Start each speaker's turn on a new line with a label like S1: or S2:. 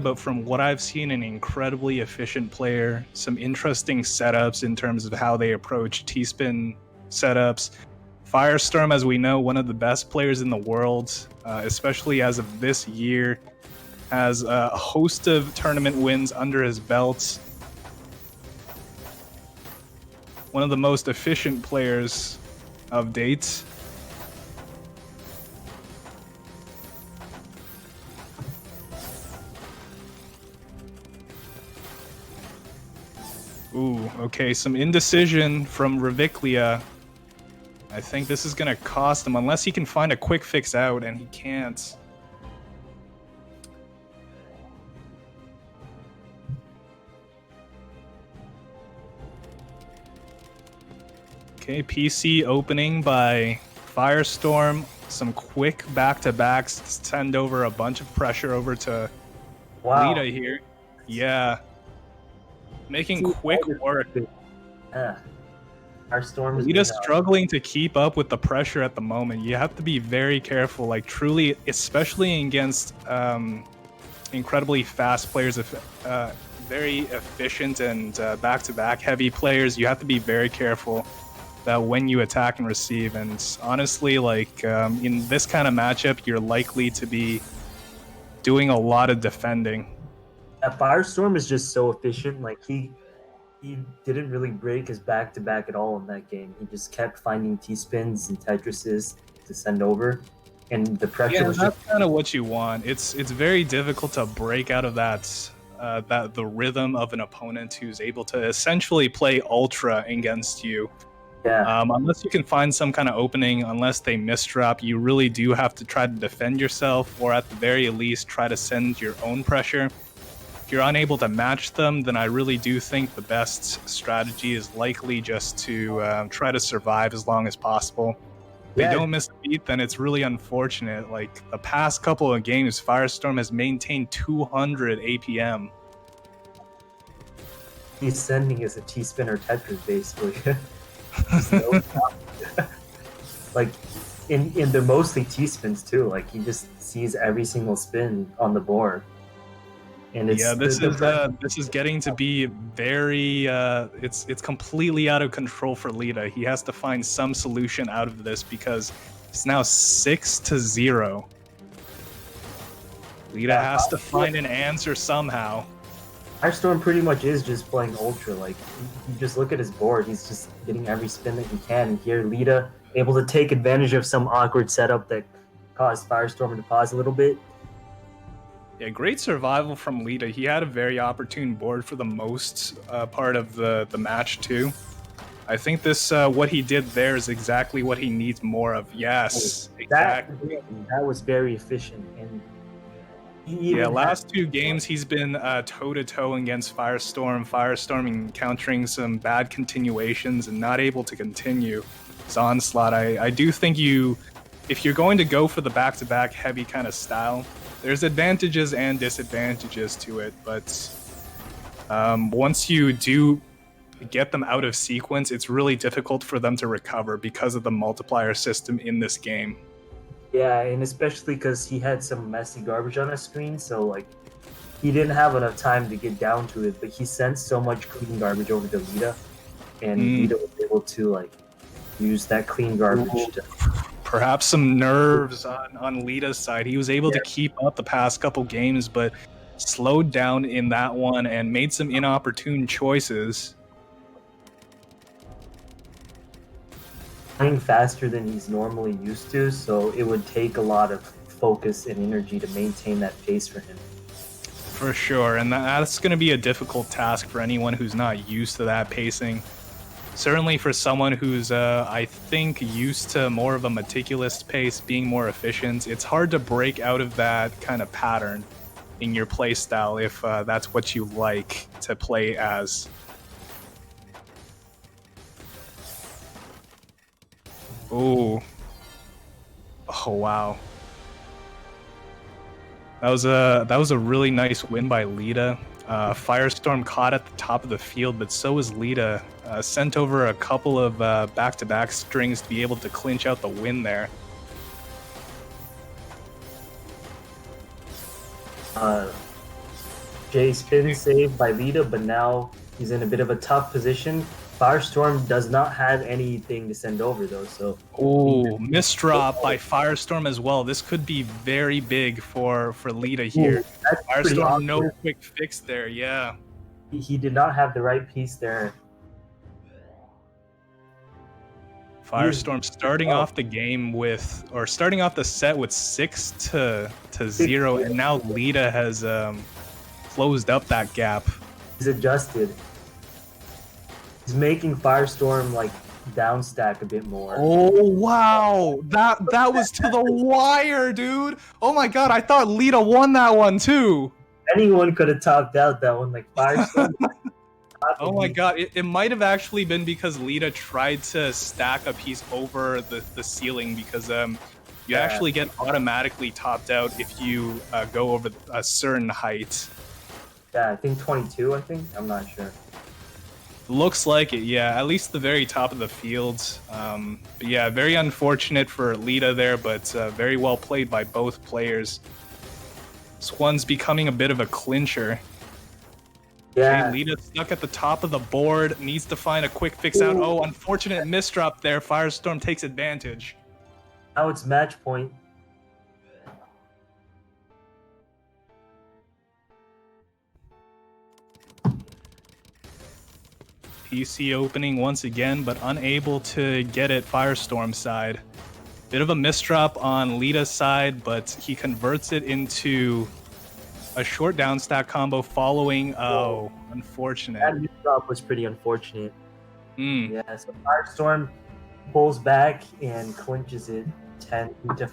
S1: but from what I've seen, an incredibly efficient player. Some interesting setups in terms of how they approach T-spin setups. FireStorm, as we know, one of the best players in the world, especially as of this year, has a host of tournament wins under his belt. One of the most efficient players of date. Ooh, okay, some indecision from Riviclia. I think this is gonna cost him, unless he can find a quick fix out, and he can't. Okay, PC opening by FireStorm. Some quick back-to-backs to send over a bunch of pressure over to Lita here. Yeah. Making quick work.
S2: Yeah. Our Storm is
S1: Lita's struggling to keep up with the pressure at the moment. You have to be very careful, like truly, especially against incredibly fast players, very efficient and back-to-back heavy players. You have to be very careful that when you attack and receive. And honestly, like in this kind of matchup, you're likely to be doing a lot of defending.
S2: FireStorm is just so efficient. Like he didn't really break his back-to-back at all in that game. He just kept finding T-spins and Tetrises to send over, and the pressure was
S1: that's kind of what you want. It's very difficult to break out of that the rhythm of an opponent who's able to essentially play ultra against you.
S2: Yeah.
S1: Unless you can find some kind of opening, unless they misdrop, you really do have to try to defend yourself, or at the very least try to send your own pressure. If you're unable to match them, then I really do think the best strategy is likely just to try to survive as long as possible. If they don't miss a beat, then it's really unfortunate. Like the past couple of games, FireStorm has maintained 200 APM.
S2: He's sending is a T-spin or Tetris, basically. Like in they're mostly T-spins too. Like he just sees every single spin on the board. And it's,
S1: yeah, this is getting to be very it's completely out of control for Lita. He has to find some solution out of this because it's now 6-0. Lita has to find an answer somehow.
S2: FireStorm pretty much is just playing ultra. Like you just look at his board, he's just getting every spin that he can. And here Lita able to take advantage of some awkward setup that caused FireStorm to pause a little bit.
S1: Yeah, great survival from Lita. He had a very opportune board for the most part of the match too. I think this what he did there is exactly what he needs more of. Yes, exactly.
S2: That was very efficient. And
S1: yeah, last two games he's been toe-to-toe against FireStorm. FireStorm encountering some bad continuations and not able to continue his onslaught. I do think if you're going to go for the back-to-back heavy kind of style, there's advantages and disadvantages to it, but once you do get them out of sequence, it's really difficult for them to recover because of the multiplier system in this game.
S2: Yeah, and especially because he had some messy garbage on his screen, so like he didn't have enough time to get down to it, but he sent so much clean garbage over to Lita, and Lita was able to like use that clean garbage to
S1: perhaps some nerves on Lita's side. He was able to keep up the past couple games, but slowed down in that one and made some inopportune choices.
S2: Playing faster than he's normally used to, so it would take a lot of focus and energy to maintain that pace for him.
S1: For sure, and that's going to be a difficult task for anyone who's not used to that pacing. Certainly for someone who's, I think, used to more of a meticulous pace, being more efficient, it's hard to break out of that kind of pattern in your play style if that's what you like to play as. Ooh. Oh, wow. That was a really nice win by Lita. FireStorm caught at the top of the field, but so was Lita. Sent over a couple of back-to-back strings to be able to clinch out the win there.
S2: J spin save by Lita, but now he's in a bit of a tough position. FireStorm does not have anything to send over though, so
S1: Oh, misdrop by FireStorm as well. This could be very big for Lita here. FireStorm, no quick fix there. Yeah,
S2: he did not have the right piece there.
S1: FireStorm starting off the game with, or starting off the set with 6-0, and now Lita has closed up that gap.
S2: He's adjusted. He's making FireStorm like down stack a bit more.
S1: Oh wow, that was to the wire, dude. Oh my god, I thought Lita won that one too.
S2: Anyone could have topped out that one, like FireStorm.
S1: Oh my god, it might have actually been because Lita tried to stack a piece over the ceiling, because you actually get automatically topped out if you go over a certain height.
S2: Yeah, I think 22, I'm not sure.
S1: Looks like it, yeah, at least the very top of the field. But yeah, very unfortunate for Lita there, but very well played by both players. This one's becoming a bit of a clincher.
S2: Yeah.
S1: Okay, Lita stuck at the top of the board, needs to find a quick fix out. Oh, unfortunate misdrop there. FireStorm takes advantage.
S2: Now it's match point.
S1: PC opening once again, but unable to get it FireStorm side. Bit of a misdrop on Lita's side, but he converts it into a short down stack combo following. Oh, unfortunate.
S2: That misdrop was pretty unfortunate.
S1: Mm.
S2: Yeah, so FireStorm pulls back and clinches it 10-5.